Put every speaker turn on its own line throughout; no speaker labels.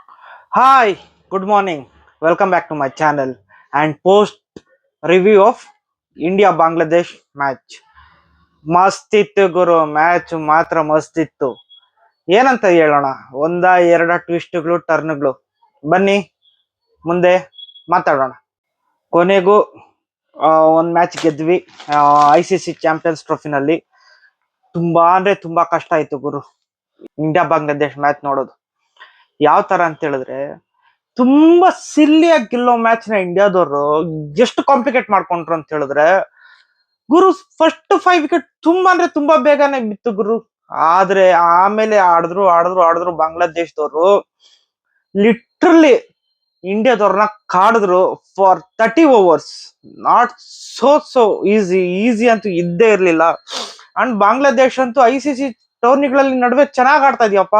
Hi, good morning. Welcome back to my channel and post review of India Bangladesh match. ಮಸ್ತ್ ಇತ್ತು ಗುರು, match ಮಾತ್ರ ಮಸ್ತ್ ಇತ್ತು. ಏನಂತ ಹೇಳೋಣ, ಎರಡ ಟ್ವಿಸ್ಟ್ಗಳು ಟರ್ನ್ಗಳು. ಬನ್ನಿ ಮುಂದೆ ಮಾತಾಡೋಣ. ಕೊನೆಗೂ ಒಂದು ಮ್ಯಾಚ್ ಗೆದ್ವಿ. ICC ಚಾಂಪಿಯನ್ಸ್ ಟ್ರೋಫಿನಲ್ಲಿ ತುಂಬಾ ಅಂದ್ರೆ ತುಂಬಾ ಕಷ್ಟ ಆಯ್ತು ಗುರು, ಇಂಡಿಯಾ ಬಾಂಗ್ಲಾದೇಶ್ ಮ್ಯಾಚ್ ನೋಡೋದು. ಯಾವ ತರ ಅಂತ ಹೇಳಿದ್ರೆ, ತುಂಬಾ ಸಿಲ್ಲಿಯಾಗಿ ಗೆಲ್ಲೋ ಮ್ಯಾಚ್ ನ ಇಂಡಿಯಾದವರು ಎಷ್ಟು ಕಾಂಪ್ಲಿಕೇಟ್ ಮಾಡ್ಕೊಂಡ್ರು ಅಂತ ಹೇಳಿದ್ರೆ, ಗುರು ಫಸ್ಟ್ 5 ವಿಕೆಟ್ ತುಂಬಾ ಅಂದ್ರೆ ತುಂಬಾ ಬೇಗನೆ ಬಿತ್ತು ಗುರು. ಆದ್ರೆ ಆಮೇಲೆ ಆಡಿದ್ರು ಆಡಿದ್ರು ಆಡಿದ್ರು ಬಾಂಗ್ಲಾದೇಶದವರು ಲಿಟ್ರಲಿ ಇಂಡಿಯಾದವ್ರನ್ನ ಕಾಡಿದ್ರು for 30 overs. Not so easy ಅಂತೂ ಇದ್ದೇ ಇರ್ಲಿಲ್ಲ. ಅಂಡ್ ಬಾಂಗ್ಲಾದೇಶ್ ಅಂತೂ ICC ಟೂರ್ನಿಗಳಲ್ಲಿ ನಡುವೆ ಚೆನ್ನಾಗ್ ಆಡ್ತಾ ಇದೆಯಪ್ಪ.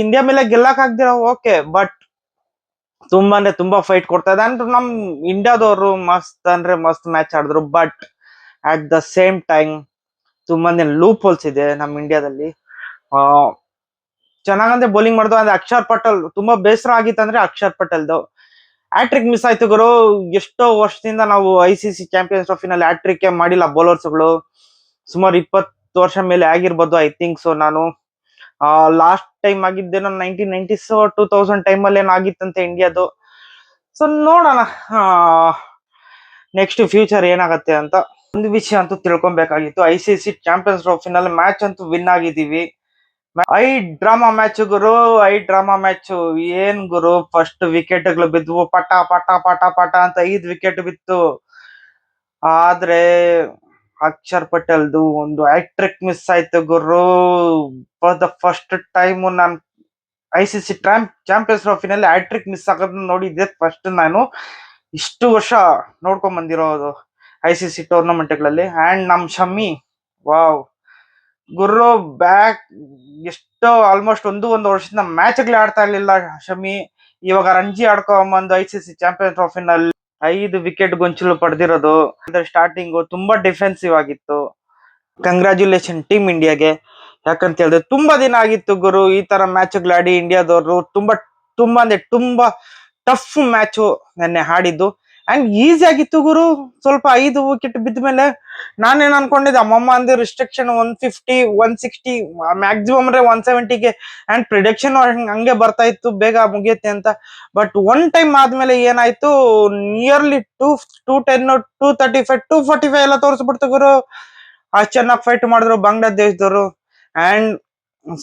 ಇಂಡಿಯಾ ಮೇಲೆ ಗೆಲ್ಲಕ್ ಆಗ್ದಿರ ಓಕೆ, ಬಟ್ ತುಂಬಾ ಅಂದ್ರೆ ತುಂಬಾ ಫೈಟ್ ಕೊಡ್ತಾ ಇದೆ. ಅಂದ್ರೆ ನಮ್ ಇಂಡಿಯಾದವರು ಮಸ್ತ್ ಅಂದ್ರೆ ಮಸ್ತ್ ಮ್ಯಾಚ್ ಆಡಿದ್ರು. But at the same time ತುಂಬಾನೇ ಲೂಪ್ ಹೋಲ್ಸ್ ಇದೆ ನಮ್ ಇಂಡಿಯಾದಲ್ಲಿ. ಆ ಚೆನ್ನಾಗಂದ್ರೆ ಬೌಲಿಂಗ್ ಮಾಡಿದ್ರು. ಅಂದ್ರೆ ಅಕ್ಷರ್ ಪಟೇಲ್ ತುಂಬಾ ಬೇಸರ ಆಗಿತ್ತಂದ್ರೆ ಅಕ್ಷರ್ ಪಟೇಲ್ದು ಹ್ಯಾಟ್ರಿಕ್ ಮಿಸ್ ಆಯ್ತು ಗುರು. ಎಷ್ಟೋ ವರ್ಷದಿಂದ ನಾವು ICC ಚಾಂಪಿಯನ್ಸ್ ಟ್ರೋಫಿನಲ್ಲಿ ಹ್ಯಾಟ್ರಿಕ್ ಮಾಡಿಲ್ಲ ಬೌಲರ್ಸ್ಗಳು. ಸುಮಾರು 20 ವರ್ಷ ಮೇಲೆ ಆಗಿರ್ಬೋದು ಐ ಥಿಂಕ್. ಸೊ ನಾನು ಲಾಸ್ಟ್ ಟೈಮ್ ಆಗಿದ್ದೇನೋ 1990s 2000 ಟೈಮಲ್ಲಿ ಏನೋ ಆಗಿತ್ತಂತೆ ಇಂಡಿಯಾದು. ಸೊ ನೋಡೋಣ ನೆಕ್ಸ್ಟ್ ಫ್ಯೂಚರ್ ಏನಾಗತ್ತೆ ಅಂತ. ಒಂದು ವಿಷಯ ಅಂತೂ ತಿಳ್ಕೊಬೇಕಾಗಿತ್ತು, ICC ಚಾಂಪಿಯನ್ಸ್ ಟ್ರೋಫಿನಲ್ಲಿ ಮ್ಯಾಚ್ ಅಂತೂ ವಿನ್ ಆಗಿದ್ದೀವಿ. I drama match Guru, I drama match. ಏನ್ ಗುರು, ಫಸ್ಟ್ ವಿಕೆಟ್ಗಳು ಬಿದ್ವು, ಪಟ ಪಟ ಪಟ ಪಟ ಅಂತ 5 ವಿಕೆಟ್ ಬಿತ್ತು. ಆದ್ರೆ ಅಕ್ಷರ್ ಪಟೇಲ್ದು ಒಂದು ಹ್ಯಾಟ್ರಿಕ್ ಮಿಸ್ ಆಯ್ತು ಗುರು. ಫಾರ್ ದ ಫಸ್ಟ್ ಟೈಮ್ ನಾನು ICC ಚಾಂಪಿಯನ್ಸ್ ಟ್ರೋಫಿನಲ್ಲಿ ಹ್ಯಾಟ್ರಿಕ್ ಮಿಸ್ ಆಗೋದನ್ನ ನೋಡಿದ್ದೆ ಫಸ್ಟ್ ನಾನು. ಇಷ್ಟು ವರ್ಷ ನೋಡ್ಕೊಂಡ್ ಬಂದಿರೋದು ICC ಟೂರ್ನಮೆಂಟ್ಗಳಲ್ಲಿ. ಅಂಡ್ ನಮ್ ಶಮ್ಮಿ, ವಾವ್ ಗುರು, ಬ್ಯಾಕ್ ಎಷ್ಟೋ ಆಲ್ಮೋಸ್ಟ್ ಒಂದು ವರ್ಷದಿಂದ ಮ್ಯಾಚ್ಗಳೇ ಆಡ್ತಾ ಇರ್ಲಿಲ್ಲ ಶಮಿ. ಇವಾಗ ರಂಜಿ ಆಡ್ಕೊಂಬಂದು ICC ಚಾಂಪಿಯನ್ ಟ್ರೋಫಿನಲ್ಲಿ 5 ವಿಕೆಟ್ ಗೊಂಚಲು ಪಡೆದಿರೋದು. ಸ್ಟಾರ್ಟಿಂಗ್ ತುಂಬಾ ಡಿಫೆನ್ಸಿವ್ ಆಗಿತ್ತು. ಕಂಗ್ರಾಚ್ಯುಲೇಷನ್ ಟೀಮ್ ಇಂಡಿಯಾಗೆ. ಯಾಕಂತ ಹೇಳಿದ್ರೆ ತುಂಬಾ ದಿನ ಆಗಿತ್ತು ಗುರು ಈ ತರ ಮ್ಯಾಚ್ಗಳಾಡಿ. ಇಂಡಿಯಾದವರು ತುಂಬಾ ತುಂಬಾ ಅಂದ್ರೆ ತುಂಬಾ ಟಫ್ ಮ್ಯಾಚ್ ನೆನ್ನೆ ಆಡಿದ್ದು. ಅಂಡ್ ಈಸಿ ಆಗಿತ್ತು ಗುರು. ಸ್ವಲ್ಪ 5 ವಿಕೆಟ್ ಬಿದ್ದ ಮೇಲೆ ನಾನೇನ್ ಅನ್ಕೊಂಡಿದ್ದೆ, ಅಮ್ಮಮ್ಮ ಅಂದ್ರೆ ರಿಸ್ಟ್ರಿಕ್ಷನ್ 150 160 ಮ್ಯಾಕ್ಸಿಮಮ್ ಅಂದ್ರೆ 170ಗೆ ಅಂಡ್ ಪ್ರಿಡಿಕ್ಷನ್ ಹಂಗೆ ಬರ್ತಾ ಇತ್ತು ಬೇಗ ಮುಗಿಯುತ್ತೆ ಅಂತ. ಬಟ್ ಒನ್ ಟೈಮ್ ಆದ್ಮೇಲೆ ಏನಾಯ್ತು, ನಿಯರ್ಲಿ 210 235 245 ಎಲ್ಲ ತೋರಿಸ್ಬಿಡ್ತು ಗುರು. ಅಷ್ಟ್ ಚೆನ್ನಾಗಿ ಫೈಟ್ ಮಾಡಿದ್ರು ಬಾಂಗ್ಲಾದೇಶದವರು. ಅಂಡ್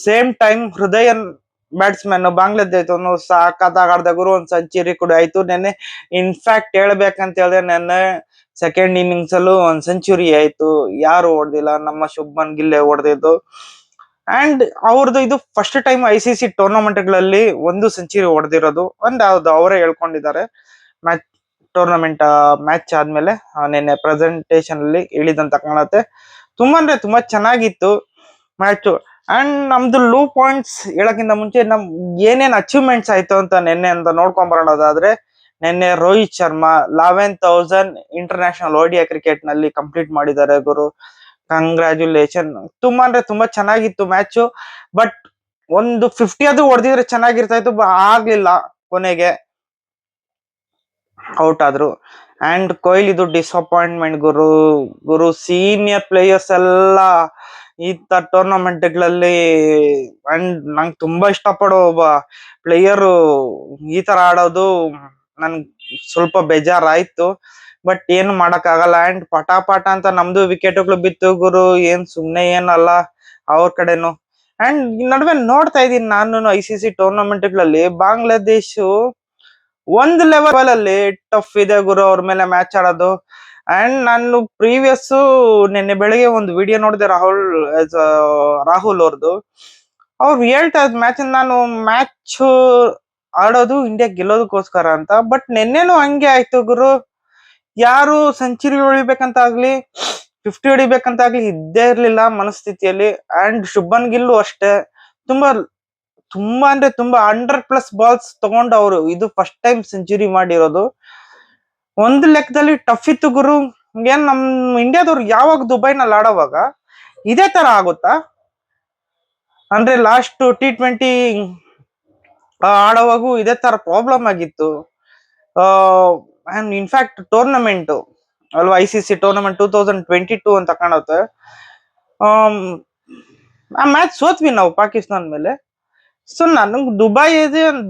ಸೇಮ್ ಟೈಮ್ ಹೃದಯನ್ ಬ್ಯಾಟ್ಸ್ಮನ್ ಬಾಂಗ್ಲಾದೇಶದವನು ಸಾಕತ್ತಾಗ್ ಆಡ್ದ ಗುರು. ಒಂದ್ ಸೆಂಚುರಿ ಕೂಡ ಆಯ್ತು ನೆನ್ನೆ. ಇನ್ಫ್ಯಾಕ್ಟ್ ಹೇಳ್ಬೇಕಂತ ಹೇಳಿದ್ರೆ ನೆನ್ನೆ ಸೆಕೆಂಡ್ ಇನ್ನಿಂಗ್ಸ್ ಅಲ್ಲೂ ಒಂದ್ ಸೆಂಚುರಿ ಆಯ್ತು. ಯಾರು ಹೊಡೆದಿಲ್ಲ, ನಮ್ಮ ಶುಭ್ಮನ್ ಗಿಲ್ಲೆ ಹೊಡೆದಿದ್ದು. ಅಂಡ್ ಅವ್ರದ್ದು ಇದು ಫಸ್ಟ್ ಟೈಮ್ ICC ಟೂರ್ನಮೆಂಟ್ಗಳಲ್ಲಿ ಒಂದು ಸೆಂಚುರಿ ಹೊಡೆದಿರೋದು. ಯಾವ್ದು ಅವರೇ ಹೇಳ್ಕೊಂಡಿದ್ದಾರೆ ಮ್ಯಾಚ್ ಟೂರ್ನಮೆಂಟ್ ಮ್ಯಾಚ್ ಆದ್ಮೇಲೆ ನಿನ್ನೆ ಪ್ರೆಸೆಂಟೇಶನ್ ಅಲ್ಲಿ ಹೇಳಿದಂತ ಕಾಣುತ್ತೆ. ತುಂಬಾ ಅಂದ್ರೆ ತುಂಬಾ ಚೆನ್ನಾಗಿತ್ತು ಮ್ಯಾಚ್. ಅಂಡ್ ನಮ್ದು ಲೋ ಪಾಯಿಂಟ್ಸ್ ಹೇಳಕ್ಕಿಂತ ಮುಂಚೆ ನಮ್ ಏನೇನ್ ಅಚೀವ್ಮೆಂಟ್ಸ್ ಆಯ್ತು ಅಂತ ನಿನ್ನೆ ಅಂತ ನೋಡ್ಕೊಂಡ್ ಬರೋದಾದ್ರೆ, ನಿನ್ನೆ Rohit Sharma 11,000 international ODI cricket ನಲ್ಲಿ ಕಂಪ್ಲೀಟ್ ಮಾಡಿದ್ದಾರೆ ಗುರು. ಕಂಗ್ರಾಚ್ಯುಲೇಷನ್. ತುಂಬಾ ಅಂದ್ರೆ ತುಂಬಾ ಚೆನ್ನಾಗಿತ್ತು ಮ್ಯಾಚ್. ಬಟ್ ಒಂದು 50 ಅದು ಹೊಡೆದಿದ್ರೆ ಚೆನ್ನಾಗಿರ್ತಾ ಇತ್ತು, ಆಗ್ಲಿಲ್ಲ. ಕೊನೆಗೆ ಔಟ್ ಆದ್ರು. ಅಂಡ್ ಕೊಹ್ಲಿದು ಡಿಸಪಾಯಿಂಟ್ಮೆಂಟ್ ಗುರು. ಸೀನಿಯರ್ ಪ್ಲೇಯರ್ಸ್ ಎಲ್ಲ ಈ ತರ ಟೂರ್ನಮೆಂಟ್ಗಳಲ್ಲಿ ಅಂಡ್ ನಂಗೆ ತುಂಬಾ ಇಷ್ಟಪಡೋ ಒಬ್ಬ ಪ್ಲೇಯರು ಈ ತರ ಆಡೋದು ನನ್ಗೆ ಸ್ವಲ್ಪ ಬೇಜಾರಾಯ್ತು. ಬಟ್ ಏನು ಮಾಡಕ್ ಆಗಲ್ಲ. ಅಂಡ್ ಪಟ ಪಟ ಅಂತ ನಮ್ದು ವಿಕೆಟ್ಗಳು ಬಿತ್ತು ಗುರು. ಏನ್ ಸುಮ್ನೆ ಏನಲ್ಲ ಅವ್ರ ಕಡೆನು. ಅಂಡ್ ಈ ನಡುವೆ ನೋಡ್ತಾ ಇದೀನಿ ನಾನು ICC ಟೂರ್ನಮೆಂಟ್ಗಳಲ್ಲಿ ಬಾಂಗ್ಲಾದೇಶ್ ಒಂದ್ ಲೆವೆಲ್ ಅಲ್ಲಿ ಟಫ್ ಇದೆ ಗುರು ಅವ್ರ ಮೇಲೆ ಮ್ಯಾಚ್ ಆಡೋದು. ಅಂಡ್ ನಾನು ಪ್ರೀವಿಯಸ್ ನಿನ್ನೆ ಬೆಳಗ್ಗೆ ಒಂದು ವಿಡಿಯೋ ನೋಡಿದೆ ರಾಹುಲ್ ಅವ್ರದ್ದು. ಅವ್ರು ಹೇಳ್ತಾ ಇದ್ ಮ್ಯಾಚ್ ನಾನು ಮ್ಯಾಚ್ ಆಡೋದು ಇಂಡಿಯಾ ಗೆಲ್ಲೋದಕ್ಕೋಸ್ಕರ ಅಂತ. ಬಟ್ ನಿನ್ನೆನು ಹಂಗೆ ಆಯ್ತು ಗುರು. ಯಾರು ಸೆಂಚುರಿ ಹೊಡಿಬೇಕಂತ ಆಗ್ಲಿ 50 ಹೊಡಿಬೇಕಂತ ಆಗ್ಲಿ ಇದ್ದೇ ಇರ್ಲಿಲ್ಲ ಮನಸ್ಥಿತಿಯಲ್ಲಿ. ಅಂಡ್ ಶುಭನ್ ಗಿಲ್ಲು ಅಷ್ಟೇ. ತುಂಬಾ ತುಂಬಾ ಅಂದ್ರೆ ತುಂಬಾ 100+ ಬಾಲ್ಸ್ ತಗೊಂಡು ಅವರು ಇದು ಫಸ್ಟ್ ಟೈಮ್ ಸೆಂಚುರಿ ಮಾಡಿರೋದು. ಒಂದು ಲೆಕ್ಕದಲ್ಲಿ ಟಫ್ ಇತ್ತು ಗುರು. ಏನ್ ನಮ್ ಇಂಡಿಯಾದವ್ರು ಯಾವಾಗ ದುಬೈನಲ್ಲಿ ಆಡೋವಾಗ ಇದೇ ತರ ಆಗುತ್ತಾ? ಅಂದ್ರೆ ಲಾಸ್ಟ್ T20 ಆಡೋವಾಗೂ ಇದೇ ತರ ಪ್ರಾಬ್ಲಮ್ ಆಗಿತ್ತು. ಇನ್ಫ್ಯಾಕ್ಟ್ ಟೂರ್ನಮೆಂಟ್ ಅಲ್ವಾ, ICC ಟೂರ್ನಮೆಂಟ್ 2022 ಅಂತ ಕಾಣುತ್ತೆ. ಆ ಮ್ಯಾಚ್ ಸೋತ್ವಿ ನಾವು ಪಾಕಿಸ್ತಾನ ಮೇಲೆ. ಸೊ ನನಗ್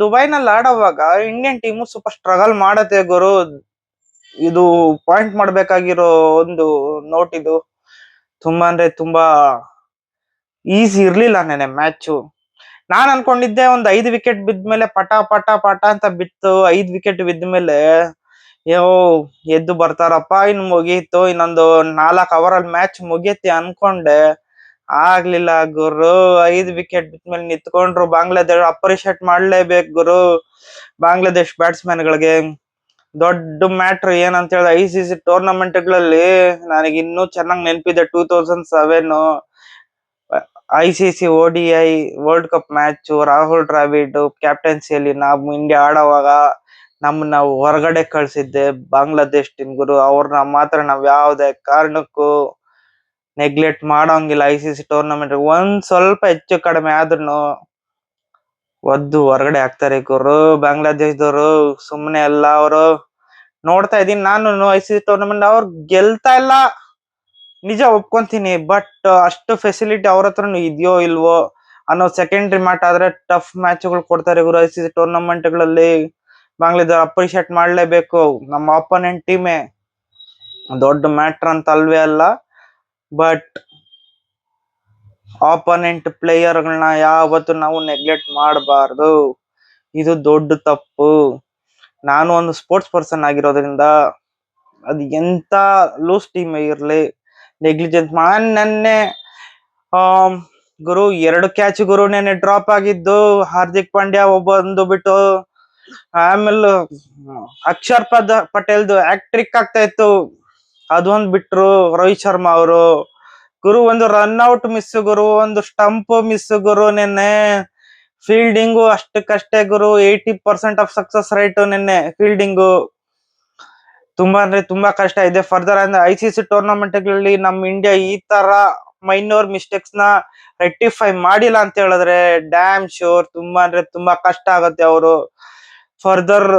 ದುಬೈನಲ್ಲಿ ಆಡೋವಾಗ ಇಂಡಿಯನ್ ಟೀಮು ಸ್ವಲ್ಪ ಸ್ಟ್ರಗಲ್ ಮಾಡತ್ತೆ ಗುರು. ಇದು ಪಾಯಿಂಟ್ ಮಾಡ್ಬೇಕಾಗಿರೋ ಒಂದು ನೋಟ್ ಇದು. ತುಂಬಾ ಅಂದ್ರೆ ತುಂಬಾ ಈಸಿ ಇರ್ಲಿಲ್ಲ ನೆನೆ ಮ್ಯಾಚು. ನಾನ್ ಅನ್ಕೊಂಡಿದ್ದೆ ಒಂದ್ 5 ವಿಕೆಟ್ ಬಿದ್ಮೇಲೆ ಪಟ ಪಟ ಪಟ ಅಂತ ಬಿತ್ತು. 5 ವಿಕೆಟ್ ಬಿದ್ಮೇಲೆ ಯೋ ಎದ್ದು ಬರ್ತಾರಪ್ಪ, ಇನ್ ಮುಗೀತು, ಇನ್ನೊಂದು 4 ಅವರಲ್ಲಿ ಮ್ಯಾಚ್ ಮುಗಿಯತ್ತೆ ಅನ್ಕೊಂಡೆ. ಆಗ್ಲಿಲ್ಲ ಗುರು. 5 ವಿಕೆಟ್ ಬಿದ್ಮೇಲೆ ನಿಂತ್ಕೊಂಡ್ರು. ಬಾಂಗ್ಲಾದೇಶ ಅಪ್ರಿಶಿಯೇಟ್ ಮಾಡ್ಲೇಬೇಕು ಗುರು ಬಾಂಗ್ಲಾದೇಶ್ ಬ್ಯಾಟ್ಸ್ಮನ್ ಗಳಿಗೆ. ದೊಡ್ಡ ಮ್ಯಾಟ್ರ್ ಏನಂತ ಹೇಳಿದ್ರೆ ICC ಟೂರ್ನಮೆಂಟ್ ಗಳಲ್ಲಿ ನನಗೆ ಇನ್ನೂ ಚೆನ್ನಾಗಿ ನೆನಪಿದೆ. 2007 ICC ODI world cup match, Rahul Dravid ಕ್ಯಾಪ್ಟನ್ಸಿಯಲ್ಲಿ ನಾವು ಇಂಡಿಯಾ ಆಡೋವಾಗ ನಮ್ಮನ್ನ ಹೊರಗಡೆ ಕಳ್ಸಿದ್ದೆ ಬಾಂಗ್ಲಾದೇಶ್ ಟೀಮ್ ಗುರು. ಅವ್ರನ್ನ ಮಾತ್ರ ನಾವ್ ಯಾವ್ದೇ ಕಾರಣಕ್ಕೂ ನೆಗ್ಲೆಕ್ಟ್ ಮಾಡೋಂಗಿಲ್ಲ. ICC ಟೂರ್ನಮೆಂಟ್ ಒಂದ್ ಸ್ವಲ್ಪ ಹೆಚ್ಚು ಕಡಿಮೆ ಆದ್ರೂ ಒದ್ದು ಹೊರಗಡೆ ಆಗ್ತಾರೆ ಗುರು ಬಾಂಗ್ಲಾದೇಶದವರು. ಸುಮ್ನೆ ಎಲ್ಲ ಅವರು ನೋಡ್ತಾ ಇದೀನಿ ನಾನು. ICC ಟೂರ್ನಮೆಂಟ್ ಅವ್ರು ಗೆಲ್ತಾ ಇಲ್ಲ, ನಿಜ ಒಪ್ಕೊಂತೀನಿ. ಬಟ್ ಅಷ್ಟು ಫೆಸಿಲಿಟಿ ಅವ್ರ ಹತ್ರನು ಇದೆಯೋ ಇಲ್ವೋ ಅನ್ನೋ ಸೆಕೆಂಡ್ರಿ ಮ್ಯಾಟ್ ಆದ್ರೆ ಟಫ್ ಮ್ಯಾಚ್ಗಳು ಕೊಡ್ತಾರೆ ಗುರು ICC ಟೂರ್ನಮೆಂಟ್ ಗಳಲ್ಲಿ. ಬಾಂಗ್ಲಾದೇಶ ಅಪ್ರಿಶಿಯೇಟ್ ಮಾಡ್ಲೇಬೇಕು. ನಮ್ಮ ಅಪೋನೆಂಟ್ ಟೀಮೇ ದೊಡ್ಡ ಮ್ಯಾಟ್ರ್ ಅಂತ ಅಲ್ವೇ ಅಲ್ಲ, ಬಟ್ ಆಪೋನೆಂಟ್ ಪ್ಲೇಯರ್ಗಳನ್ನ ಯಾವತ್ತು ನಾವು ನೆಗ್ಲೆಕ್ಟ್ ಮಾಡಬಾರ್ದು. ಇದು ದೊಡ್ಡ ತಪ್ಪು. ನಾನು ಒಂದು ಸ್ಪೋರ್ಟ್ಸ್ ಪರ್ಸನ್ ಆಗಿರೋದ್ರಿಂದ ಅದು ಎಂತ ಲೂಸ್ ಟೀಮ್ ಇರ್ಲಿ ನೆಗ್ಲಿಜೆನ್ಸ್ ನೆನ್ನೆ ಗುರು 2 ಕ್ಯಾಚ್ ಗುರು ನೆನ್ನೆ ಡ್ರಾಪ್ ಆಗಿದ್ದು. ಹಾರ್ದಿಕ್ ಪಾಂಡ್ಯ ಒಂದು ಬಿಟ್ಟು, ಆಮೇಲೆ ಅಕ್ಷರ್ ಪಟೇಲ್ದು ಹ್ಯಾಟ್ರಿಕ್ ಆಗ್ತಾ ಇತ್ತು, ಅದೊಂದ್ ಬಿಟ್ರು. ರೋಹಿತ್ ಶರ್ಮಾ ಅವರು ಗುರು ಒಂದು ರನ್ಔಟ್ ಮಿಸ್ ಗುರು, ಒಂದು ಸ್ಟಂಪ್ ಮಿಸ್ ಗುರು. ನೆನ್ನೆ ಫೀಲ್ಡಿಂಗು ಅಷ್ಟಕ್ಕಷ್ಟೇ ಗುರು. 80% ಆಫ್ ಸಕ್ಸಸ್ ರೇಟ್ ನೆನ್ನೆ ಫೀಲ್ಡಿಂಗು. ತುಂಬಾ ಅಂದ್ರೆ ತುಂಬಾ ಕಷ್ಟ ಇದೆ. ಫರ್ದರ್ ಅಂದ್ರೆ ICC ಟೂರ್ನಮೆಂಟ್ ಗಳಲ್ಲಿ ನಮ್ ಇಂಡಿಯಾ ಈ ತರ ಮೈನರ್ ಮಿಸ್ಟೇಕ್ಸ್ ನ ರೆಕ್ಟಿಫೈ ಮಾಡಿಲ್ಲ ಅಂತ ಹೇಳಿದ್ರೆ ಡ್ಯಾಮ್ ಶೋರ್ ತುಂಬಾ ಅಂದ್ರೆ ತುಂಬಾ ಕಷ್ಟ ಆಗುತ್ತೆ ಅವರು further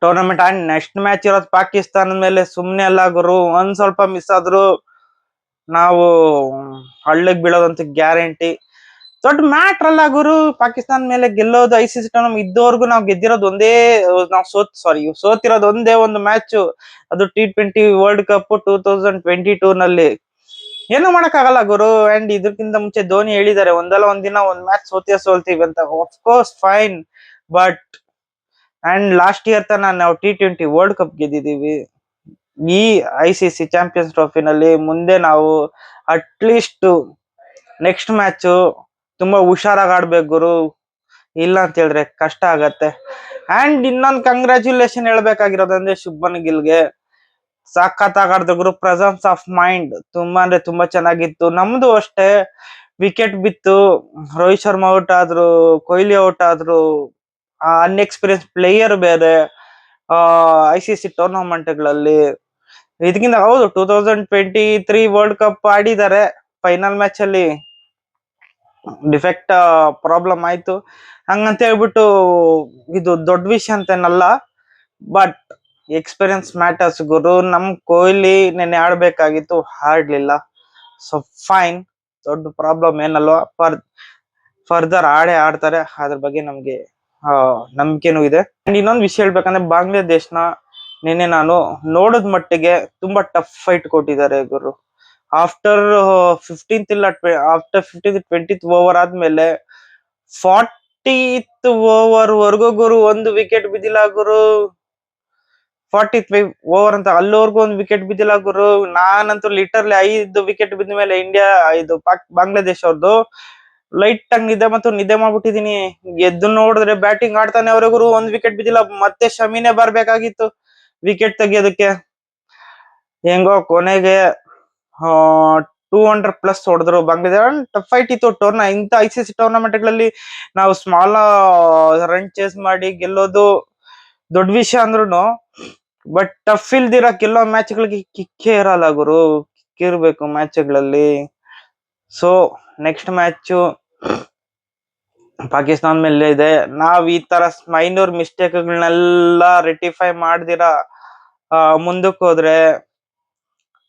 tournament. And next match ಇರೋದು ಪಾಕಿಸ್ತಾನದ ಮೇಲೆ. ಸುಮ್ನೆ ಅಲ್ಲ ಗುರು, ಒಂದ್ ಸ್ವಲ್ಪ ಮಿಸ್ ಆದ್ರೂ ನಾವು ಹಳ್ಳಕ್ ಬೀಳೋದಂತ ಗ್ಯಾರಂಟಿ. ದೊಡ್ಡ ಮ್ಯಾಟ್ರ್ ಅಲ್ಲ ಗುರು ಪಾಕಿಸ್ತಾನ ಮೇಲೆ ಗೆಲ್ಲೋದು. ICC ಟೂರ್ನಮೆಂಟ್ ಇದ್ದವರೆಗೂ ನಾವು ಗೆದ್ದಿರೋದು ಒಂದೇ, ನಾವು ಸೋತಿರೋದು ಒಂದೇ ಒಂದು ಮ್ಯಾಚ್, ಅದು T20 ವರ್ಲ್ಡ್ ಕಪ್ 2022 ನಲ್ಲಿ. ಏನು ಮಾಡಕ್ ಆಗಲ್ಲ ಗುರು. ಅಂಡ್ ಇದಕ್ಕಿಂತ ಮುಂಚೆ ಧೋನಿ ಹೇಳಿದ್ದಾರೆ, ಒಂದಲ್ಲ ಒಂದಿನ ಒಂದ್ ಮ್ಯಾಚ್ ಸೋಲ್ತೀವಿ ಅಂತ. Of course fine, but and last year ತನ ನಾವು T20 ವರ್ಲ್ಡ್ ಕಪ್ ಗೆದ್ದಿದೀವಿ. ಈ ICC ಚಾಂಪಿಯನ್ಸ್ ಟ್ರೋಫಿನಲ್ಲಿ ಮುಂದೆ ನಾವು ಅಟ್ಲೀಸ್ಟ್ ನೆಕ್ಸ್ಟ್ ಮ್ಯಾಚ್ ತುಂಬಾ ಹುಷಾರಾಗಿ ಆಡ್ಬೇಕು ಗುರು, ಇಲ್ಲ ಅಂತ ಹೇಳಿದ್ರೆ ಕಷ್ಟ ಆಗತ್ತೆ. ಅಂಡ್ ಇನ್ನೊಂದು ಕಂಗ್ರಾಚುಲೇಷನ್ ಹೇಳ್ಬೇಕಾಗಿರೋದಂದ್ರೆ ಶುಭ್ಮನ್ ಗಿಲ್ಗೆ. ಸಖತ್ತಾಗಿ ಆಡ್ದ ಗುರು. ಪ್ರೆಸೆನ್ಸ್ ಆಫ್ ಮೈಂಡ್ ತುಂಬಾ ಅಂದ್ರೆ ತುಂಬಾ ಚೆನ್ನಾಗಿತ್ತು. ನಮ್ದು ಅಷ್ಟೇ ವಿಕೆಟ್ ಬಿತ್ತು, ರೋಹಿತ್ ಶರ್ಮಾ ಔಟ್ ಆದ್ರು, ಕೊಹ್ಲಿ ಔಟ್ ಆದ್ರು. ಅನ್ಎಕ್ಸ್ಪೀರಿಯನ್ಸ್ ಪ್ಲೇಯರ್ ಬೇರೆ ICC ಟೂರ್ನಮೆಂಟ್ ಗಳಲ್ಲಿ. ಇದಕ್ಕಿಂತ ಹೌದು 2023 ವರ್ಲ್ಡ್ ಕಪ್ ಆಡಿದ್ದಾರೆ. ಫೈನಲ್ ಮ್ಯಾಚ್ ಅಲ್ಲಿ ಡಿಫೆಕ್ಟ್ ಪ್ರಾಬ್ಲಮ್ ಆಯ್ತು. ಹಂಗಂತ ಹೇಳ್ಬಿಟ್ಟು ಇದು ದೊಡ್ಡ ವಿಷಯ ಅಂತೇನಲ್ಲ, ಬಟ್ ಎಕ್ಸ್ಪೀರಿಯನ್ಸ್ ಮ್ಯಾಟರ್ಸ್ ಗುರು. ನಮ್ ಕೊಹ್ಲಿ ನೆನ್ನೆ ಆಡ್ಬೇಕಾಗಿತ್ತು, ಆಡ್ಲಿಲ್ಲ. ಸೊ ಫೈನ್, ದೊಡ್ಡ ಪ್ರಾಬ್ಲಮ್ ಏನಲ್ವಾ. ಫರ್ದರ್ ಆಡ್ತಾರೆ, ಅದ್ರ ಬಗ್ಗೆ ನಮ್ಗೆ ನಂಬಿಕೆನೂ ಇದೆ. ಅಂಡ್ ಇನ್ನೊಂದು ವಿಷಯ ಹೇಳ್ಬೇಕಂದ್ರೆ ಬಾಂಗ್ಲಾದೇಶ್ನ ನಿನ್ನೆ ನಾನು ನೋಡೋದ್ ಮಟ್ಟಿಗೆ ತುಂಬಾ ಟಫ್ ಫೈಟ್ ಕೊಟ್ಟಿದ್ದಾರೆ ಗುರು. ಆಫ್ಟರ್ 15th ಇಲ್ಲ ಆಫ್ಟರ್ 20th ಓವರ್ ಆದ್ಮೇಲೆ 40th ಓವರ್ ವರ್ಗೂ ಗುರು ಒಂದು ವಿಕೆಟ್ ಬಿದ್ದಿಲ್ಲ ಗುರು. 45 ಓವರ್ ಅಂತ ಅಲ್ಲಿವರೆಗೂ ಒಂದು ವಿಕೆಟ್ ಬಿದ್ದಿಲ್ಲ ಗುರು. ನಾನಂತೂ ಲಿಟರ್ಲಿ 5 ವಿಕೆಟ್ ಬಿದ್ದ ಮೇಲೆ ಇಂಡಿಯಾ ಇದು ಬಾಂಗ್ಲಾದೇಶ್ ಅವ್ರದ್ದು ಲೈಟ್ ಆಗಿ ನಿದ್ದೆ ಮಾಡ್ಬಿಟ್ಟಿದೀನಿ. ಎದ್ದು ನೋಡಿದ್ರೆ ಬ್ಯಾಟಿಂಗ್ ಆಡ್ತಾನೆ ಅವ್ರೆ ಗುರು, 1 ವಿಕೆಟ್ ಬಿದ್ದಿಲ್ಲ. ಮತ್ತೆ ಶಮಿನೇ ಬರ್ಬೇಕಾಗಿತ್ತು ವಿಕೆಟ್ ತೆಗಿಯೋದಕ್ಕೆ. ಹೆಂಗೋ ಕೊನೆಗೆ 200+ ಹೊಡೆದ್ರು ಬಾಂಗ್ಲಾದೇಶ್. ಟಫ್ ಫೈಟ್ ಇತ್ತು ಇಂತ ICC ಟೂರ್ನಮೆಂಟ್ ಗಳಲ್ಲಿ ನಾವು ಸ್ಮಾಲ್ ರನ್ ಚೇಸ್ ಮಾಡಿ ಗೆಲ್ಲೋದು ದೊಡ್ಡ ವಿಷಯ ಅಂದ್ರುನು, ಬಟ್ ಟಫ್ ಇಲ್ದಿರ ಗೆಲ್ಲೋ ಮ್ಯಾಚ್ ಗಳಿಗೆ ಕಿಕ್ಕೇ ಇರಲ್ಲ ಗುರು. ಕಿಕ್ಕಿರ್ಬೇಕು ಮ್ಯಾಚ್ ಗಳಲ್ಲಿ. ಸೊ ನೆಕ್ಸ್ಟ್ ಮ್ಯಾಚ್ ಪಾಕಿಸ್ತಾನ ಮೇಲೆ ಇದೆ. ನಾವ್ ಈ ತರ ಮೈನೂರ್ ಮಿಸ್ಟೇಕ್ಗಳನ್ನೆಲ್ಲ ರೆಟಿಫೈ ಮಾಡ್ದಿರ ಮುಂದಕ್ಕೆ ಹೋದ್ರೆ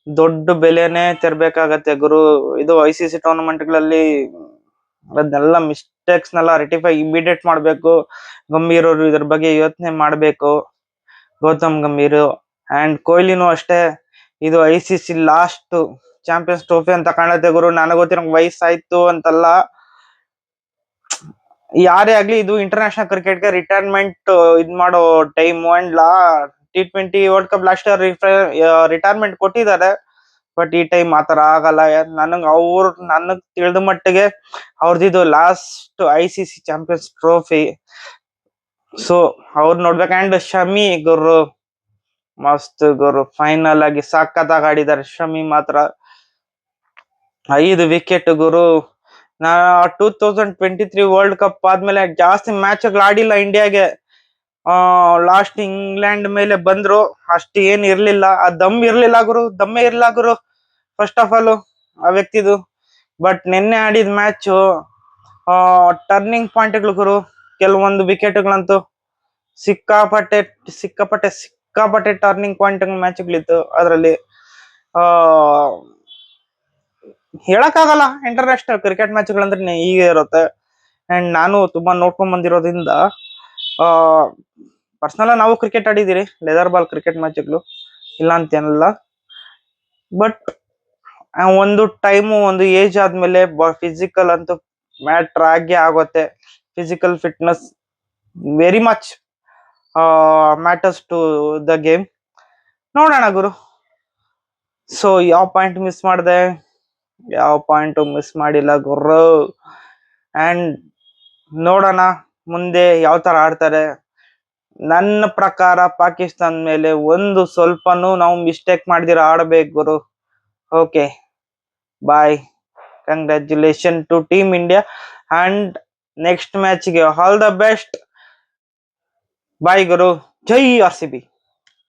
ದೊಡ್ಡ ಬೆಲೆನೆ ತೆರಬೇಕಾಗತ್ತೆ ಗುರು. ಇದು ICC ಟೂರ್ನಮೆಂಟ್ಗಳಲ್ಲಿ ಅದನ್ನೆಲ್ಲ ಮಿಸ್ಟೇಕ್ಸ್ನೆಲ್ಲ ರೆಟಿಫೈ ಇಮಿಡಿಯೇಟ್ ಮಾಡ್ಬೇಕು. ಗಂಭೀರ್ ಅವರು ಇದ್ರ ಬಗ್ಗೆ ಯೋಚನೆ ಮಾಡ್ಬೇಕು, ಗೌತಮ್ ಗಂಭೀರ್. ಅಂಡ್ ಕೊಹ್ಲಿನೂ ಅಷ್ಟೇ, ಇದು ICC ಲಾಸ್ಟ್ ಚಾಂಪಿಯನ್ಸ್ ಟ್ರೋಫಿ ಅಂತ ಕಾಣುತ್ತೆ ಗುರು. ನನಗ್ ಗೊತ್ತಿರೋ ವಯಸ್ಸಾಯ್ತು ಅಂತಲ್ಲ, ಯಾರೇ ಆಗ್ಲಿ ಇದು ಇಂಟರ್ನ್ಯಾಷನಲ್ ಕ್ರಿಕೆಟ್ಗೆ ರಿಟೈರ್ಮೆಂಟ್ ಇದ್ ಮಾಡೋ time. And T20 world cup last year retirement ಕೊಟ್ಟಿದ್ದಾರೆ. ಬಟ್ ಈ ಟೈಮ್ ಆತರ ಆಗಲ್ಲ. ನನಗ್ ತಿಳಿದ ಮಟ್ಟಿಗೆ ಅವ್ರದ್ದು last ICC champions trophy. So ಅವ್ರು ನೋಡ್ಬೇಕು. ಅಂಡ್ ಶಮಿ ಗುರು ಮಸ್ತ್ ಗುರು, ಫೈನಲ್ ಆಗಿ ಸಖತ್ತಾಗಿ ಆಡಿದ್ದಾರೆ ಶಮಿ ಮಾತ್ರ. 5 ವಿಕೆಟ್ ಗುರು. 2023 ವರ್ಲ್ಡ್ ಕಪ್ ಆದ್ಮೇಲೆ ಜಾಸ್ತಿ ಮ್ಯಾಚ್ಗಳು ಆಡಿಲ್ಲ ಇಂಡಿಯಾಗೆ. ಲಾಸ್ಟ್ ಇಂಗ್ಲೆಂಡ್ ಮೇಲೆ ಬಂದ್ರು, ಅಷ್ಟು ಏನ್ ಇರ್ಲಿಲ್ಲ, ಆ ದಮ್ ಇರ್ಲಿಲ್ಲ ಗುರು, ದಮ್ಮೇ ಇರ್ಲಿಲ್ಲ ಗುರು ಫಸ್ಟ್ ಆಫ್ ಆಲ್ ಆ ವ್ಯಕ್ತಿದು. ಬಟ್ ನಿನ್ನೆ ಆಡಿದ ಮ್ಯಾಚ್ ಟರ್ನಿಂಗ್ ಪಾಯಿಂಟ್ಗಳು ಗುರು. ಕೆಲವೊಂದು ವಿಕೆಟ್ಗಳಂತೂ ಸಿಕ್ಕಾಪಟ್ಟೆ ಸಿಕ್ಕಾಪಟ್ಟೆ ಸಿಕ್ಕಾಪಟ್ಟೆ ಟರ್ನಿಂಗ್ ಪಾಯಿಂಟ್ ಮ್ಯಾಚ್ಗಳಿತ್ತು ಅದ್ರಲ್ಲಿ. ಹೇಳಕ್ಕಾಗಲ್ಲ, ಇಂಟರ್ನ್ಯಾಷನಲ್ ಕ್ರಿಕೆಟ್ ಮ್ಯಾಚ್ಗಳಂದ್ರೆ ಹೀಗೆ ಇರುತ್ತೆ. ಅಂಡ್ ನಾನು ತುಂಬಾ ನೋಡ್ಕೊಂಡ್ ಬಂದಿರೋದ್ರಿಂದ ಪರ್ಸನಲ್ ನಾವು ಕ್ರಿಕೆಟ್ ಆಡಿದಿರಿ, ಲೆದರ್ ಬಾಲ್ ಕ್ರಿಕೆಟ್ ಮ್ಯಾಚ್ಗಳು ಇಲ್ಲ ಅಂತೇನಲ್ಲ. ಬಟ್ ಒಂದು ಟೈಮು, ಒಂದು ಏಜ್ ಆದ್ಮೇಲೆ ಫಿಸಿಕಲ್ ಅಂತೂ ಮ್ಯಾಟ್ರ್ ಆಗೇ ಆಗುತ್ತೆ. Physical fitness very much matters to the game. ನೋಡೋಣ ಗುರು. ಸೊ ಯಾವ ಪಾಯಿಂಟ್ ಮಿಸ್ ಮಾಡಿದೆ, ಯಾವ ಪಾಯಿಂಟ್ ಮಿಸ್ ಮಾಡಿಲ್ಲ ಗುರು. ಅಂಡ್ ನೋಡೋಣ ಮುಂದೆ ಯಾವ ತರ ಆಡ್ತಾರೆ. ನನ್ನ ಪ್ರಕಾರ ಪಾಕಿಸ್ತಾನ ಮೇಲೆ ಒಂದು ಸ್ವಲ್ಪನೂ ನಾವು ಮಿಸ್ಟೇಕ್ ಮಾಡ್ದಿರ ಆಡ್ಬೇಕು ಗುರು. Okay bye, congratulation to team India. And next ಮ್ಯಾಚ್ಗೆ ಆಲ್ ದ ಬೆಸ್ಟ್. ಬಾಯ್ ಗುರು, ಜೈ RCB.